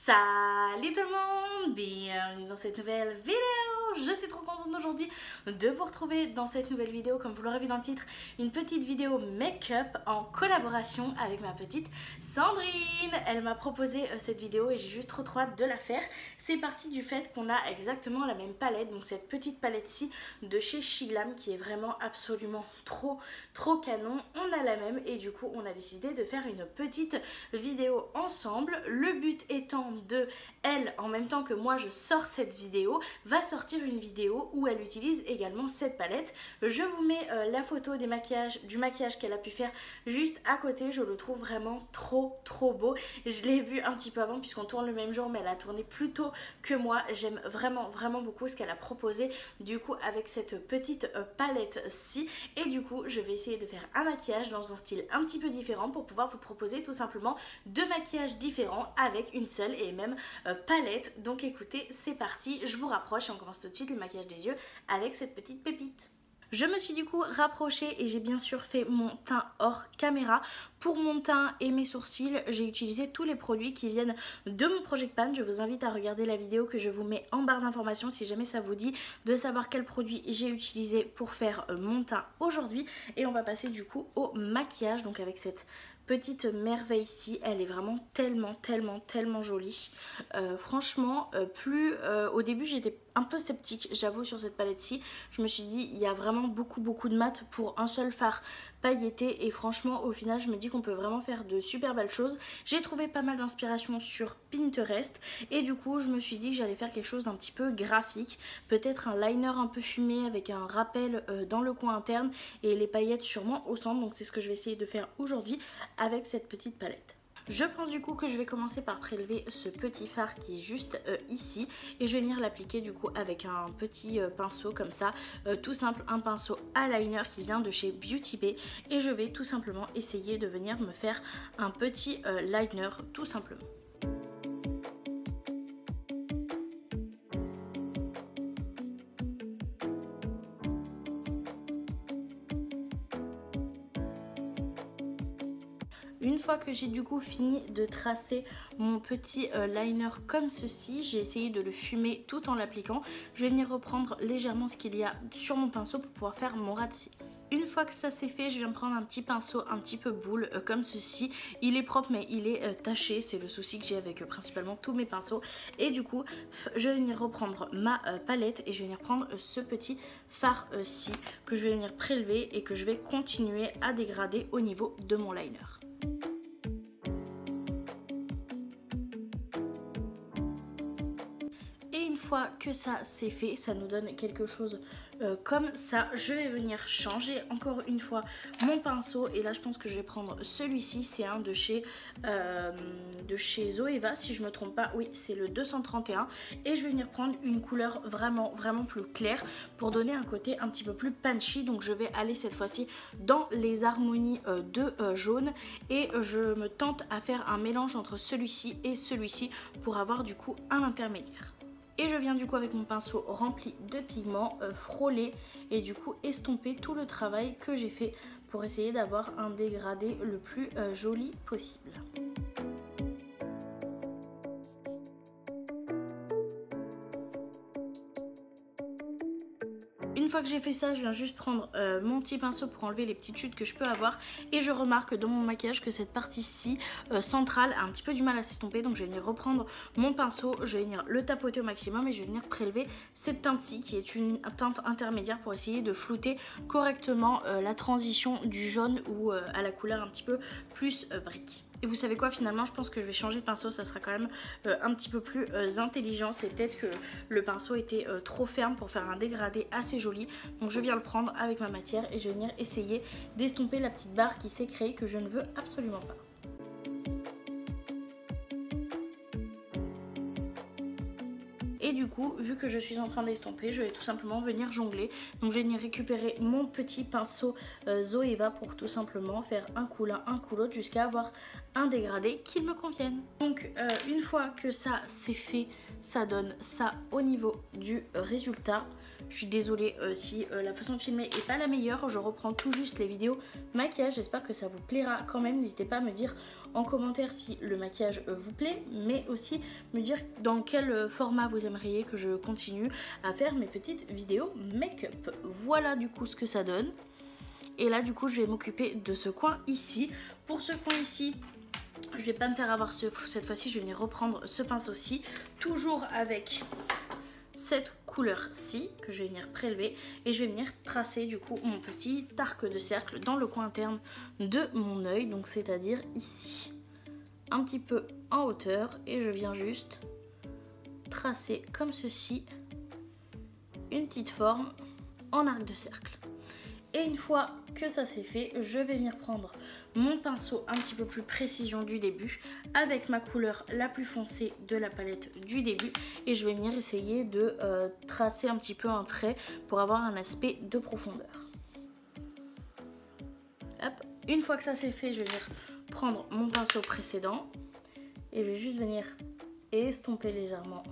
Salut tout le monde, bienvenue dans cette nouvelle vidéo. Je suis trop contente aujourd'hui de vous retrouver dans cette nouvelle vidéo. Comme vous l'aurez vu dans le titre, une petite vidéo make-up en collaboration avec ma petite Sandrine. Elle m'a proposé cette vidéo et j'ai juste trop hâte de la faire. C'est parti du fait qu'on a exactement la même palette, donc cette petite palette-ci de chez Shiglam qui est vraiment absolument trop canon. On a la même et du coup on a décidé de faire une petite vidéo ensemble. Le but étant de elle, en même temps que moi je sors cette vidéo, va sortir une vidéo où elle utilise également cette palette. Je vous mets la photo du maquillage qu'elle a pu faire juste à côté. Je le trouve vraiment trop beau. Je l'ai vu un petit peu avant puisqu'on tourne le même jour, mais elle a tourné plus tôt que moi. J'aime vraiment beaucoup ce qu'elle a proposé du coup avec cette petite palette-ci. Et du coup je vais essayer de faire un maquillage dans un style un petit peu différent pour pouvoir vous proposer tout simplement deux maquillages différents avec une seule et même palette. Donc écoutez, c'est parti, je vous rapproche et on commence tout de suite le maquillage des yeux avec cette petite pépite. Je me suis du coup rapprochée et j'ai bien sûr fait mon teint hors caméra. Pour mon teint et mes sourcils, j'ai utilisé tous les produits qui viennent de mon Project Pan. Je vous invite à regarder la vidéo que je vous mets en barre d'informations si jamais ça vous dit de savoir quel produit j'ai utilisé pour faire mon teint aujourd'hui. Et on va passer du coup au maquillage, donc avec cette petite merveille-ci. Elle est vraiment tellement jolie. Franchement, au début j'étais un peu sceptique, j'avoue, sur cette palette-ci. Je me suis dit, il y a vraiment beaucoup de mat pour un seul fard pailleté et franchement au final je me dis qu'on peut vraiment faire de super belles choses. J'ai trouvé pas mal d'inspiration sur Pinterest et du coup je me suis dit que j'allais faire quelque chose d'un petit peu graphique, peut-être un liner un peu fumé avec un rappel dans le coin interne et les paillettes sûrement au centre. Donc c'est ce que je vais essayer de faire aujourd'hui avec cette petite palette. Je pense du coup que je vais commencer par prélever ce petit fard qui est juste ici et je vais venir l'appliquer du coup avec un petit pinceau comme ça, tout simple, un pinceau eyeliner qui vient de chez Beauty Bay et je vais tout simplement essayer de venir me faire un petit liner tout simplement. Une fois que j'ai du coup fini de tracer mon petit liner comme ceci, j'ai essayé de le fumer tout en l'appliquant. Je vais venir reprendre légèrement ce qu'il y a sur mon pinceau pour pouvoir faire mon ras de cils. Une fois que ça c'est fait, je viens prendre un petit pinceau un petit peu boule comme ceci. Il est propre mais il est taché, c'est le souci que j'ai avec principalement tous mes pinceaux. Et du coup, je vais venir reprendre ma palette et je vais venir prendre ce petit fard-ci que je vais venir prélever et que je vais continuer à dégrader au niveau de mon liner. Que ça c'est fait, ça nous donne quelque chose comme ça. Je vais venir changer encore une fois mon pinceau et là je pense que je vais prendre celui-ci, c'est un de chez Zoeva si je me trompe pas, oui c'est le 231 et je vais venir prendre une couleur vraiment plus claire pour donner un côté un petit peu plus punchy. Donc je vais aller cette fois-ci dans les harmonies de jaune et je me tente à faire un mélange entre celui-ci et celui-ci pour avoir du coup un intermédiaire. Et je viens du coup avec mon pinceau rempli de pigments frôler et du coup estomper tout le travail que j'ai fait pour essayer d'avoir un dégradé le plus joli possible. Une fois que j'ai fait ça, je viens juste prendre mon petit pinceau pour enlever les petites chutes que je peux avoir et je remarque dans mon maquillage que cette partie-ci centrale a un petit peu du mal à s'estomper. Donc je vais venir reprendre mon pinceau, je vais venir le tapoter au maximum et je vais venir prélever cette teinte-ci qui est une teinte intermédiaire pour essayer de flouter correctement la transition du jaune ou à la couleur un petit peu plus brique. Et vous savez quoi, finalement je pense que je vais changer de pinceau, ça sera quand même un petit peu plus intelligent. C'est peut-être que le pinceau était trop ferme pour faire un dégradé assez joli. Donc je viens le prendre avec ma matière et je vais venir essayer d'estomper la petite barre qui s'est créée que je ne veux absolument pas. Et du coup, vu que je suis en train d'estomper, je vais tout simplement venir jongler. Donc je vais venir récupérer mon petit pinceau Zoeva pour tout simplement faire un coup l'un, un coup l'autre jusqu'à avoir un dégradé qui me convienne. Donc une fois que ça c'est fait, ça donne ça au niveau du résultat. Je suis désolée si la façon de filmer est pas la meilleure. Je reprends tout juste les vidéos maquillage. J'espère que ça vous plaira quand même. N'hésitez pas à me dire en commentaire si le maquillage vous plaît, mais aussi me dire dans quel format vous aimeriez que je continue à faire mes petites vidéos make-up. Voilà du coup ce que ça donne. Et là du coup je vais m'occuper de ce coin ici. Pour ce coin ici, je vais pas me faire avoir cette fois-ci, je vais venir reprendre ce pinceau-ci, toujours avec cette couleur-ci que je vais venir prélever et je vais venir tracer du coup mon petit arc de cercle dans le coin interne de mon œil, donc c'est-à-dire ici, un petit peu en hauteur, et je viens juste tracer comme ceci une petite forme en arc de cercle. Et une fois que ça c'est fait, je vais venir prendre mon pinceau un petit peu plus précision du début avec ma couleur la plus foncée de la palette du début et je vais venir essayer de tracer un petit peu un trait pour avoir un aspect de profondeur. Hop. Une fois que ça c'est fait, je vais venir prendre mon pinceau précédent et je vais juste venir estomper légèrement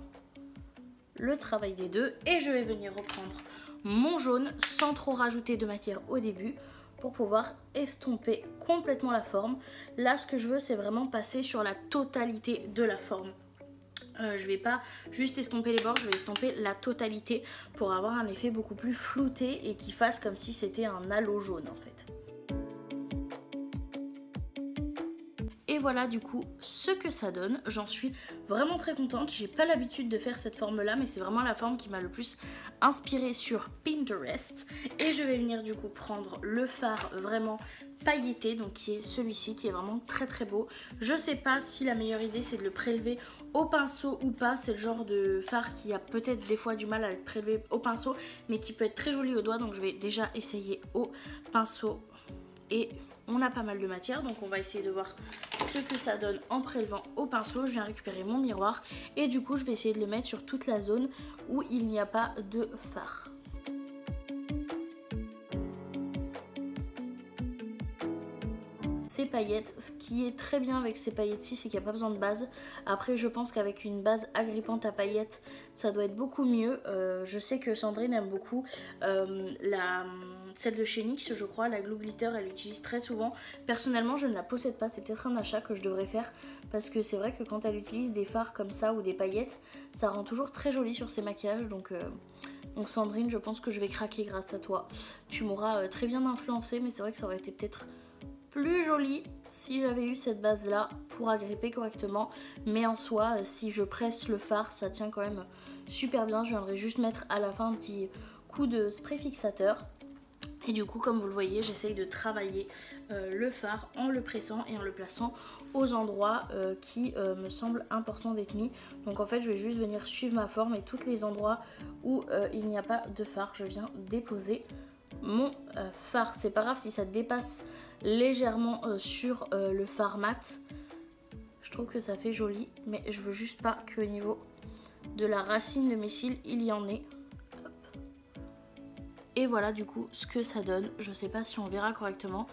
le travail des deux et je vais venir reprendre mon jaune sans trop rajouter de matière au début pour pouvoir estomper complètement la forme. Là ce que je veux c'est vraiment passer sur la totalité de la forme. Je vais pas juste estomper les bords, je vais estomper la totalité pour avoir un effet beaucoup plus flouté et qui fasse comme si c'était un halo jaune en fait. Et voilà du coup ce que ça donne. J'en suis vraiment très contente. J'ai pas l'habitude de faire cette forme là, mais c'est vraiment la forme qui m'a le plus inspirée sur Pinterest. Et je vais venir du coup prendre le fard vraiment pailleté, donc qui est celui-ci, qui est vraiment très très beau. Je sais pas si la meilleure idée c'est de le prélever au pinceau ou pas. C'est le genre de fard qui a peut-être des fois du mal à être prélevé au pinceau, mais qui peut être très joli au doigt. Donc je vais déjà essayer au pinceau et on a pas mal de matière, donc on va essayer de voir ce que ça donne en prélevant au pinceau. Je viens récupérer mon miroir et du coup je vais essayer de le mettre sur toute la zone où il n'y a pas de fard. Ces paillettes, ce qui est très bien avec ces paillettes-ci, c'est qu'il n'y a pas besoin de base. Après je pense qu'avec une base agrippante à paillettes, ça doit être beaucoup mieux. Je sais que Sandrine aime beaucoup celle de chez NYX, je crois, la Glue Glitter, elle l'utilise très souvent. Personnellement je ne la possède pas, c'est peut-être un achat que je devrais faire, parce que c'est vrai que quand elle utilise des fards comme ça ou des paillettes, ça rend toujours très joli sur ses maquillages. Donc Sandrine, je pense que je vais craquer grâce à toi. Tu m'auras très bien influencée, mais c'est vrai que ça aurait été peut-être plus joli si j'avais eu cette base là pour agripper correctement, mais en soi si je presse le fard ça tient quand même super bien. Je viendrai juste mettre à la fin un petit coup de spray fixateur et du coup comme vous le voyez j'essaye de travailler le fard en le pressant et en le plaçant aux endroits qui me semblent importants d'être mis. Donc en fait je vais juste venir suivre ma forme et tous les endroits où il n'y a pas de fard je viens déposer mon fard. C'est pas grave si ça dépasse légèrement sur le fard mat, je trouve que ça fait joli, mais je veux juste pas qu'au niveau de la racine de mes cils il y en ait. Hop. Et voilà du coup ce que ça donne. Je sais pas si on verra correctement,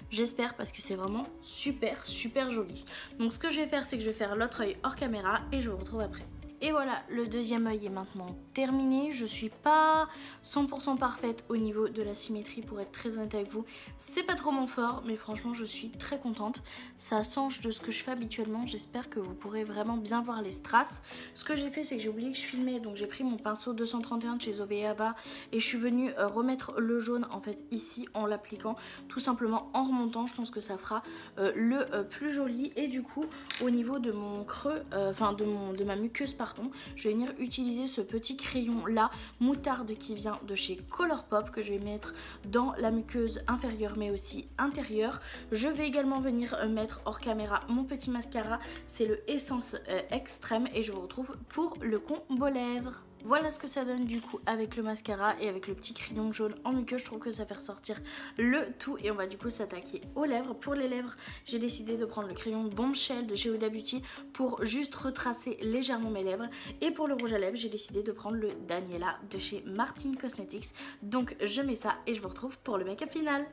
j'espère, parce que c'est vraiment super super joli. Donc ce que je vais faire c'est que je vais faire l'autre œil hors caméra et je vous retrouve après. Et voilà, le deuxième œil est maintenant terminé. Je suis pas 100% parfaite au niveau de la symétrie pour être très honnête avec vous. C'est pas trop mon fort, mais franchement je suis très contente. Ça change de ce que je fais habituellement. J'espère que vous pourrez vraiment bien voir les strass. Ce que j'ai fait c'est que j'ai oublié que je filmais, donc j'ai pris mon pinceau 231 de chez Zoveaba et je suis venue remettre le jaune en fait ici en l'appliquant tout simplement en remontant. Je pense que ça fera le plus joli. Et du coup au niveau de mon creux, de ma muqueuse pardon, je vais venir utiliser ce petit crayon là moutarde qui vient de chez Colourpop que je vais mettre dans la muqueuse inférieure mais aussi intérieure. Je vais également venir mettre hors caméra mon petit mascara, c'est le Essence Extrême et je vous retrouve pour le combo lèvres. Voilà ce que ça donne du coup avec le mascara et avec le petit crayon jaune en muqueuse. Je trouve que ça fait ressortir le tout et on va du coup s'attaquer aux lèvres. Pour les lèvres, j'ai décidé de prendre le crayon Bombshell de chez Huda Beauty pour juste retracer légèrement mes lèvres. Et pour le rouge à lèvres, j'ai décidé de prendre le Daniela de chez Martin Cosmetics. Donc je mets ça et je vous retrouve pour le make-up final.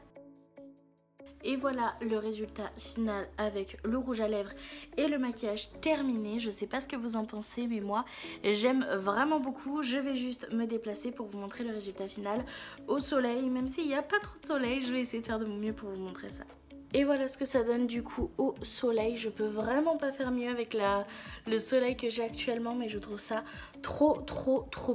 Et voilà le résultat final avec le rouge à lèvres et le maquillage terminé. Je sais pas ce que vous en pensez, mais moi j'aime vraiment beaucoup. Je vais juste me déplacer pour vous montrer le résultat final au soleil. Même s'il n'y a pas trop de soleil, je vais essayer de faire de mon mieux pour vous montrer ça. Et voilà ce que ça donne du coup au soleil. Je peux vraiment pas faire mieux avec le soleil que j'ai actuellement, mais je trouve ça trop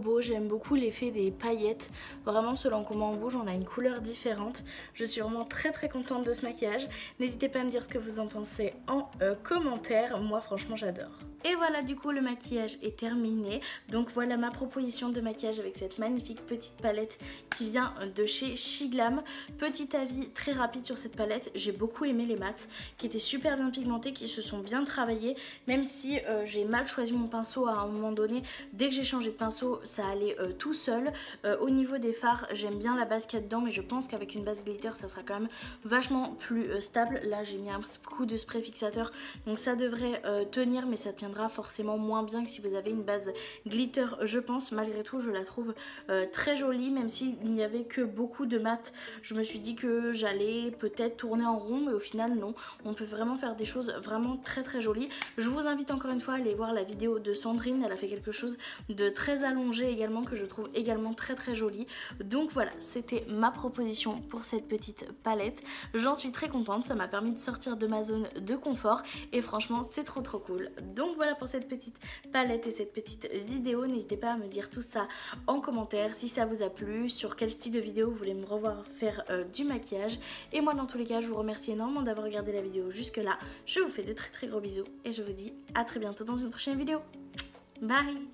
beau. J'aime beaucoup l'effet des paillettes. Vraiment selon comment on bouge, on a une couleur différente. Je suis vraiment très contente de ce maquillage. N'hésitez pas à me dire ce que vous en pensez en commentaire. Moi franchement j'adore. Et voilà, du coup le maquillage est terminé. Donc voilà ma proposition de maquillage avec cette magnifique petite palette qui vient de chez Shiglam. Petit avis très rapide sur cette palette, j'ai beaucoup aimé les mats qui étaient super bien pigmentés, qui se sont bien travaillés. Même si j'ai mal choisi mon pinceau à un moment donné, dès que j'ai changé de pinceau ça allait tout seul. Au niveau des fards, j'aime bien la base qu'il y a dedans, mais je pense qu'avec une base glitter ça sera quand même vachement plus stable. Là j'ai mis un petit coup de spray fixateur, donc ça devrait tenir, mais ça tiendra forcément moins bien que si vous avez une base glitter, je pense. Malgré tout je la trouve très jolie, même s'il n'y avait que beaucoup de mat. Je me suis dit que j'allais peut-être tourner en rond, mais au final non, on peut vraiment faire des choses vraiment très jolies. Je vous invite encore une fois à aller voir la vidéo de Sandrine, elle a fait quelque chose de très allongé également, que je trouve également très joli. Donc voilà, c'était ma proposition pour cette petite palette. J'en suis très contente, ça m'a permis de sortir de ma zone de confort et franchement c'est trop cool. Donc voilà pour cette petite palette et cette petite vidéo. N'hésitez pas à me dire tout ça en commentaire, si ça vous a plu, sur quel style de vidéo vous voulez me revoir faire du maquillage. Et moi dans tous les cas je vous remercie énormément d'avoir regardé la vidéo jusque là. Je vous fais de très gros bisous et je vous dis à très bientôt dans une prochaine vidéo. Bye.